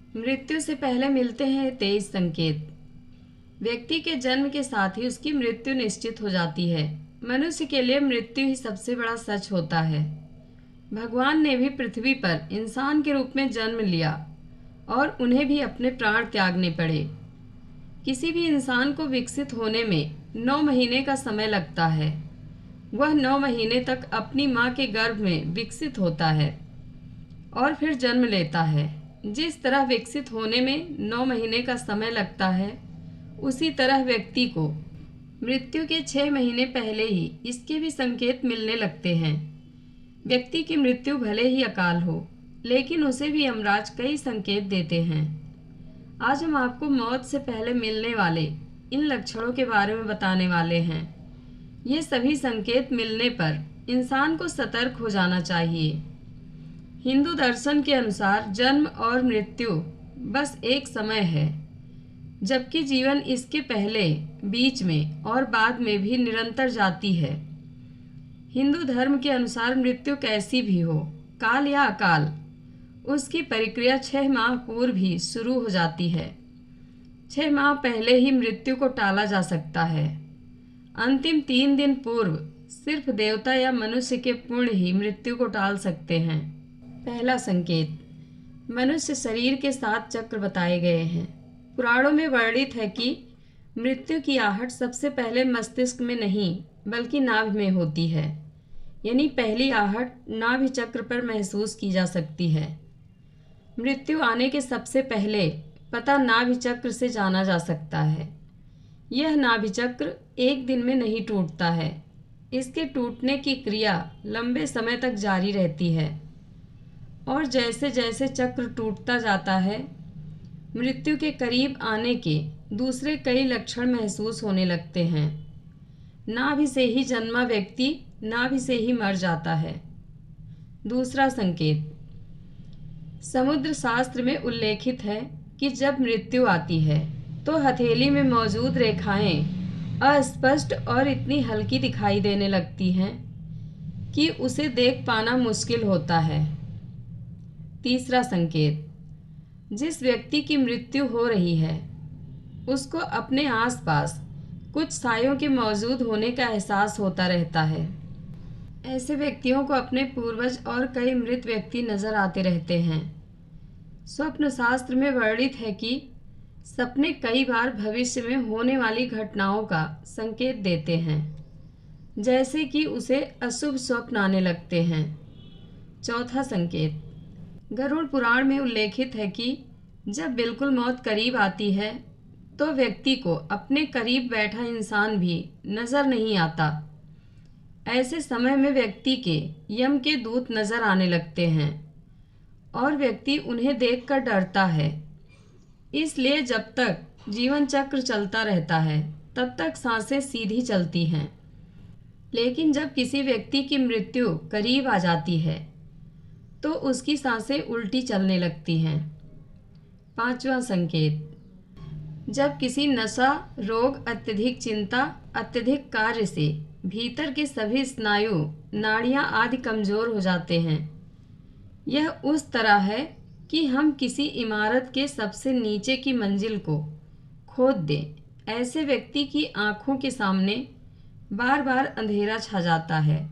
मृत्यु से पहले मिलते हैं 23 संकेत। व्यक्ति के जन्म के साथ ही उसकी मृत्यु निश्चित हो जाती है। मनुष्य के लिए मृत्यु ही सबसे बड़ा सच होता है। भगवान ने भी पृथ्वी पर इंसान के रूप में जन्म लिया और उन्हें भी अपने प्राण त्यागने पड़े। किसी भी इंसान को विकसित होने में 9 महीने का समय लगता है। वह 9 महीने तक अपनी माँ के गर्भ में विकसित होता है और फिर जन्म लेता है। जिस तरह विकसित होने में 9 महीने का समय लगता है, उसी तरह व्यक्ति को मृत्यु के 6 महीने पहले ही इसके भी संकेत मिलने लगते हैं। व्यक्ति की मृत्यु भले ही अकाल हो, लेकिन उसे भी यमराज कई संकेत देते हैं। आज हम आपको मौत से पहले मिलने वाले इन लक्षणों के बारे में बताने वाले हैं। ये सभी संकेत मिलने पर इंसान को सतर्क हो जाना चाहिए। हिंदू दर्शन के अनुसार जन्म और मृत्यु बस एक समय है, जबकि जीवन इसके पहले, बीच में और बाद में भी निरंतर जाती है। हिंदू धर्म के अनुसार मृत्यु कैसी भी हो, काल या अकाल, उसकी प्रक्रिया 6 माह पूर्व ही शुरू हो जाती है। 6 माह पहले ही मृत्यु को टाला जा सकता है। अंतिम 3 दिन पूर्व सिर्फ देवता या मनुष्य के पुण्य ही मृत्यु को टाल सकते हैं। पहला संकेत, मनुष्य शरीर के 7 चक्र बताए गए हैं। पुराणों में वर्णित है कि मृत्यु की आहट सबसे पहले मस्तिष्क में नहीं बल्कि नाभि में होती है, यानी पहली आहट नाभि चक्र पर महसूस की जा सकती है। मृत्यु आने के सबसे पहले पता नाभि चक्र से जाना जा सकता है। यह नाभि चक्र एक दिन में नहीं टूटता है। इसके टूटने की क्रिया लंबे समय तक जारी रहती है और जैसे जैसे चक्र टूटता जाता है, मृत्यु के करीब आने के दूसरे कई लक्षण महसूस होने लगते हैं। नाभि से ही जन्मा व्यक्ति नाभि से ही मर जाता है। दूसरा संकेत, समुद्र शास्त्र में उल्लेखित है कि जब मृत्यु आती है तो हथेली में मौजूद रेखाएं अस्पष्ट और इतनी हल्की दिखाई देने लगती हैं कि उसे देख पाना मुश्किल होता है। तीसरा संकेत, जिस व्यक्ति की मृत्यु हो रही है उसको अपने आसपास कुछ सायों के मौजूद होने का एहसास होता रहता है। ऐसे व्यक्तियों को अपने पूर्वज और कई मृत व्यक्ति नजर आते रहते हैं। स्वप्न शास्त्र में वर्णित है कि सपने कई बार भविष्य में होने वाली घटनाओं का संकेत देते हैं, जैसे कि उसे अशुभ स्वप्न आने लगते हैं। चौथा संकेत, गरुड़ पुराण में उल्लेखित है कि जब बिल्कुल मौत करीब आती है तो व्यक्ति को अपने करीब बैठा इंसान भी नजर नहीं आता। ऐसे समय में व्यक्ति के यम के दूत नजर आने लगते हैं और व्यक्ति उन्हें देखकर डरता है। इसलिए जब तक जीवन चक्र चलता रहता है तब तक सांसें सीधी चलती हैं, लेकिन जब किसी व्यक्ति की मृत्यु करीब आ जाती है तो उसकी सांसें उल्टी चलने लगती हैं। पांचवा संकेत, जब किसी नशा, रोग, अत्यधिक चिंता, अत्यधिक कार्य से भीतर के सभी स्नायु, नाड़ियां आदि कमजोर हो जाते हैं। यह उस तरह है कि हम किसी इमारत के सबसे नीचे की मंजिल को खोद दें। ऐसे व्यक्ति की आंखों के सामने बार बार अंधेरा छा जाता है।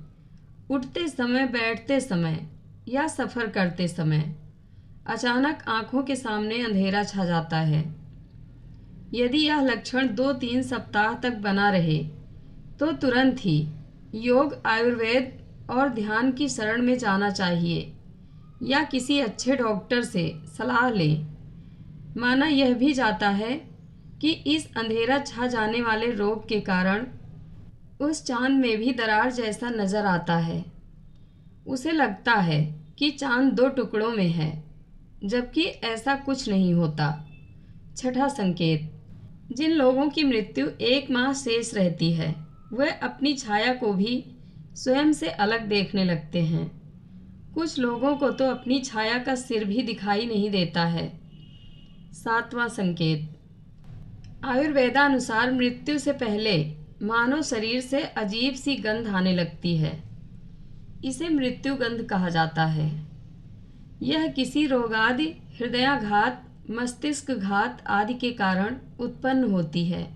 उठते समय, बैठते समय या सफ़र करते समय अचानक आंखों के सामने अंधेरा छा जाता है। यदि यह लक्षण 2-3 सप्ताह तक बना रहे तो तुरंत ही योग, आयुर्वेद और ध्यान की शरण में जाना चाहिए या किसी अच्छे डॉक्टर से सलाह लें। माना यह भी जाता है कि इस अंधेरा छा जाने वाले रोग के कारण उस चांद में भी दरार जैसा नजर आता है। उसे लगता है कि चांद 2 टुकड़ों में है, जबकि ऐसा कुछ नहीं होता। छठा संकेत, जिन लोगों की मृत्यु 1 माह शेष रहती है वह अपनी छाया को भी स्वयं से अलग देखने लगते हैं। कुछ लोगों को तो अपनी छाया का सिर भी दिखाई नहीं देता है। सातवां संकेत, आयुर्वेदानुसार मृत्यु से पहले मानव शरीर से अजीब सी गंध आने लगती है। इसे मृत्यु गंध कहा जाता है। यह किसी रोगादि, हृदयाघात, मस्तिष्क घात आदि के कारण उत्पन्न होती है।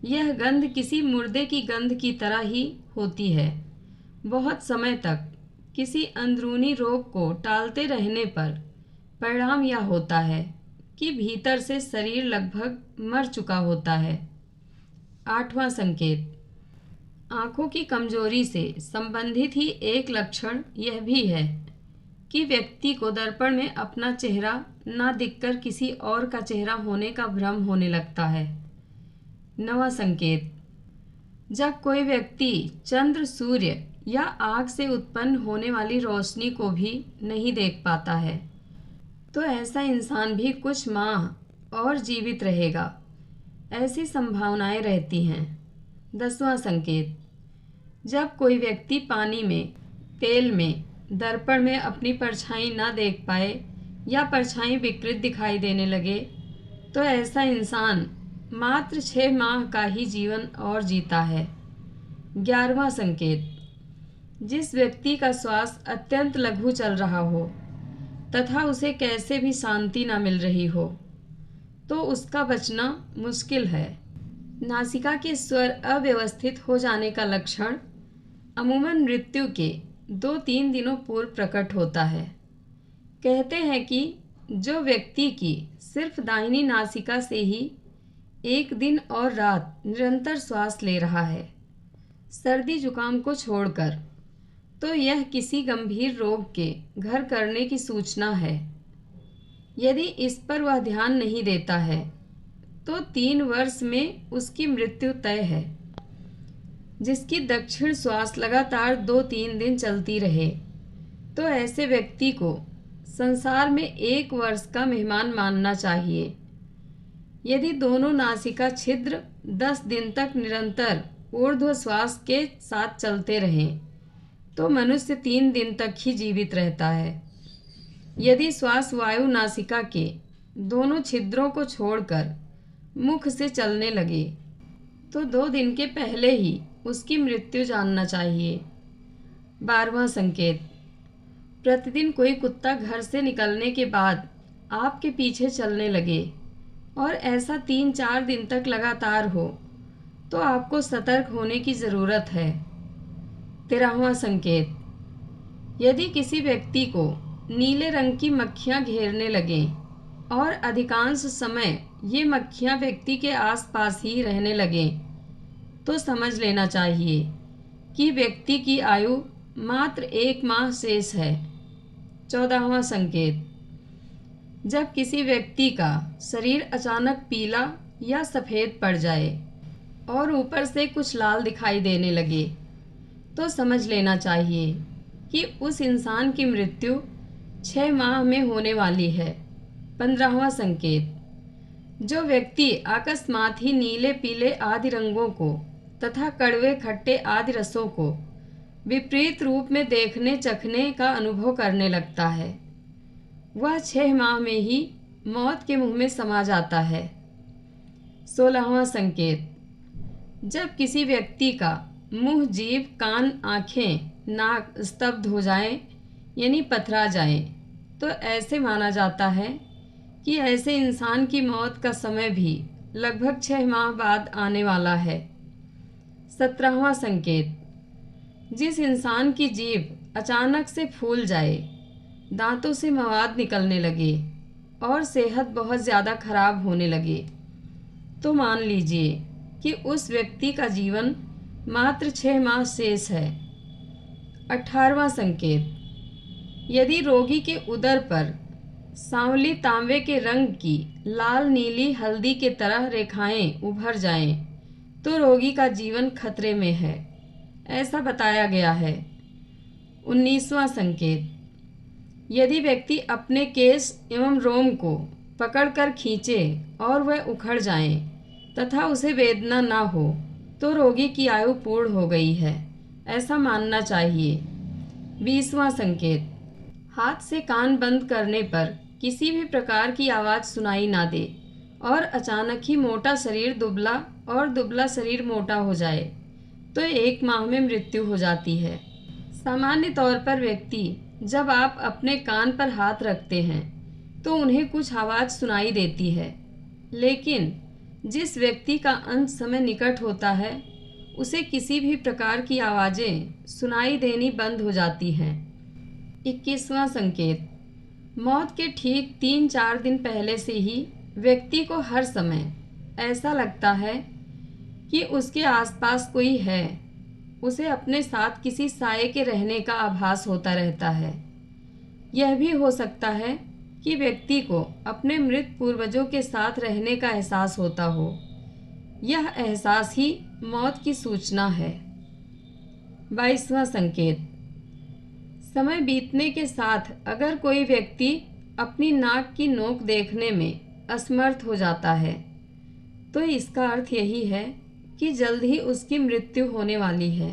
यह गंध किसी मुर्दे की गंध की तरह ही होती है। बहुत समय तक किसी अंदरूनी रोग को टालते रहने पर परिणाम यह होता है कि भीतर से शरीर लगभग मर चुका होता है। 8वां संकेत, आँखों की कमजोरी से संबंधित ही एक लक्षण यह भी है कि व्यक्ति को दर्पण में अपना चेहरा ना दिखकर किसी और का चेहरा होने का भ्रम होने लगता है। 9वां संकेत, जब कोई व्यक्ति चंद्र, सूर्य या आग से उत्पन्न होने वाली रोशनी को भी नहीं देख पाता है तो ऐसा इंसान भी कुछ माह और जीवित रहेगा। ऐसी संभावनाएं रहती हैं। 10वां संकेत, जब कोई व्यक्ति पानी में, तेल में, दर्पण में अपनी परछाई ना देख पाए या परछाई विकृत दिखाई देने लगे तो ऐसा इंसान मात्र 6 माह का ही जीवन और जीता है। 11वां संकेत, जिस व्यक्ति का श्वास अत्यंत लघु चल रहा हो तथा उसे कैसे भी शांति ना मिल रही हो तो उसका बचना मुश्किल है। नासिका के स्वर अव्यवस्थित हो जाने का लक्षण अमूमन मृत्यु के 2-3 दिनों पूर्व प्रकट होता है। कहते हैं कि जो व्यक्ति की सिर्फ दाहिनी नासिका से ही 1 दिन और रात निरंतर श्वास ले रहा है, सर्दी जुकाम को छोड़कर, तो यह किसी गंभीर रोग के घर करने की सूचना है। यदि इस पर वह ध्यान नहीं देता है तो 3 वर्ष में उसकी मृत्यु तय है। जिसकी दक्षिण श्वास लगातार 2-3 दिन चलती रहे तो ऐसे व्यक्ति को संसार में 1 वर्ष का मेहमान मानना चाहिए। यदि दोनों नासिका छिद्र 10 दिन तक निरंतर ऊर्ध्व श्वास के साथ चलते रहें तो मनुष्य 3 दिन तक ही जीवित रहता है। यदि श्वास वायु नासिका के दोनों छिद्रों को छोड़कर मुख से चलने लगे तो 2 दिन के पहले ही उसकी मृत्यु जानना चाहिए। 12वां संकेत, प्रतिदिन कोई कुत्ता घर से निकलने के बाद आपके पीछे चलने लगे और ऐसा 3-4 दिन तक लगातार हो तो आपको सतर्क होने की ज़रूरत है। 13वां संकेत, यदि किसी व्यक्ति को नीले रंग की मक्खियाँ घेरने लगें और अधिकांश समय ये मक्खियाँ व्यक्ति के आसपास ही रहने लगें तो समझ लेना चाहिए कि व्यक्ति की आयु मात्र 1 माह शेष है। 14वां संकेत, जब किसी व्यक्ति का शरीर अचानक पीला या सफ़ेद पड़ जाए और ऊपर से कुछ लाल दिखाई देने लगे तो समझ लेना चाहिए कि उस इंसान की मृत्यु 6 माह में होने वाली है। 15वां संकेत, जो व्यक्ति अकस्मात ही नीले पीले आदि रंगों को तथा कड़वे खट्टे आदि रसों को विपरीत रूप में देखने चखने का अनुभव करने लगता है वह 6 माह में ही मौत के मुंह में समा जाता है। 16वां संकेत, जब किसी व्यक्ति का मुंह, जीभ, कान, आँखें, नाक स्तब्ध हो जाएं यानी पथरा जाएं तो ऐसे माना जाता है कि ऐसे इंसान की मौत का समय भी लगभग 6 माह बाद आने वाला है। 17वां संकेत, जिस इंसान की जीभ अचानक से फूल जाए, दांतों से मवाद निकलने लगे और सेहत बहुत ज़्यादा खराब होने लगे तो मान लीजिए कि उस व्यक्ति का जीवन मात्र 6 माह शेष है। 18वां संकेत, यदि रोगी के उदर पर सांवली तांबे के रंग की लाल नीली हल्दी के तरह रेखाएं उभर जाएं, तो रोगी का जीवन खतरे में है, ऐसा बताया गया है। 19वां संकेत, यदि व्यक्ति अपने केश एवं रोम को पकड़कर खींचे और वह उखड़ जाएं तथा उसे वेदना ना हो तो रोगी की आयु पूर्ण हो गई है, ऐसा मानना चाहिए। 20वां संकेत, हाथ से कान बंद करने पर किसी भी प्रकार की आवाज़ सुनाई ना दे और अचानक ही मोटा शरीर दुबला और दुबला शरीर मोटा हो जाए तो 1 माह में मृत्यु हो जाती है। सामान्य तौर पर व्यक्ति जब आप अपने कान पर हाथ रखते हैं तो उन्हें कुछ आवाज़ सुनाई देती है, लेकिन जिस व्यक्ति का अंत समय निकट होता है उसे किसी भी प्रकार की आवाज़ें सुनाई देनी बंद हो जाती हैं। 21वां संकेत, मौत के ठीक 3-4 दिन पहले से ही व्यक्ति को हर समय ऐसा लगता है कि उसके आसपास कोई है। उसे अपने साथ किसी साये के रहने का आभास होता रहता है। यह भी हो सकता है कि व्यक्ति को अपने मृत पूर्वजों के साथ रहने का एहसास होता हो। यह एहसास ही मौत की सूचना है। 22वां संकेत, समय बीतने के साथ अगर कोई व्यक्ति अपनी नाक की नोक देखने में असमर्थ हो जाता है तो इसका अर्थ यही है कि जल्द ही उसकी मृत्यु होने वाली है,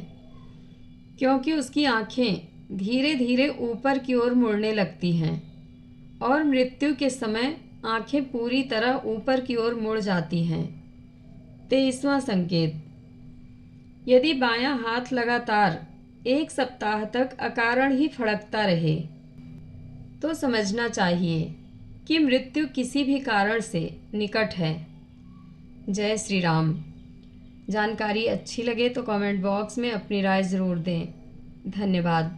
क्योंकि उसकी आँखें धीरे धीरे ऊपर की ओर मुड़ने लगती हैं और मृत्यु के समय आँखें पूरी तरह ऊपर की ओर मुड़ जाती हैं। 23वां संकेत, यदि बायां हाथ लगातार 1 सप्ताह तक अकारण ही फड़कता रहे तो समझना चाहिए कि मृत्यु किसी भी कारण से निकट है। जय श्री राम। जानकारी अच्छी लगे तो कमेंट बॉक्स में अपनी राय ज़रूर दें। धन्यवाद।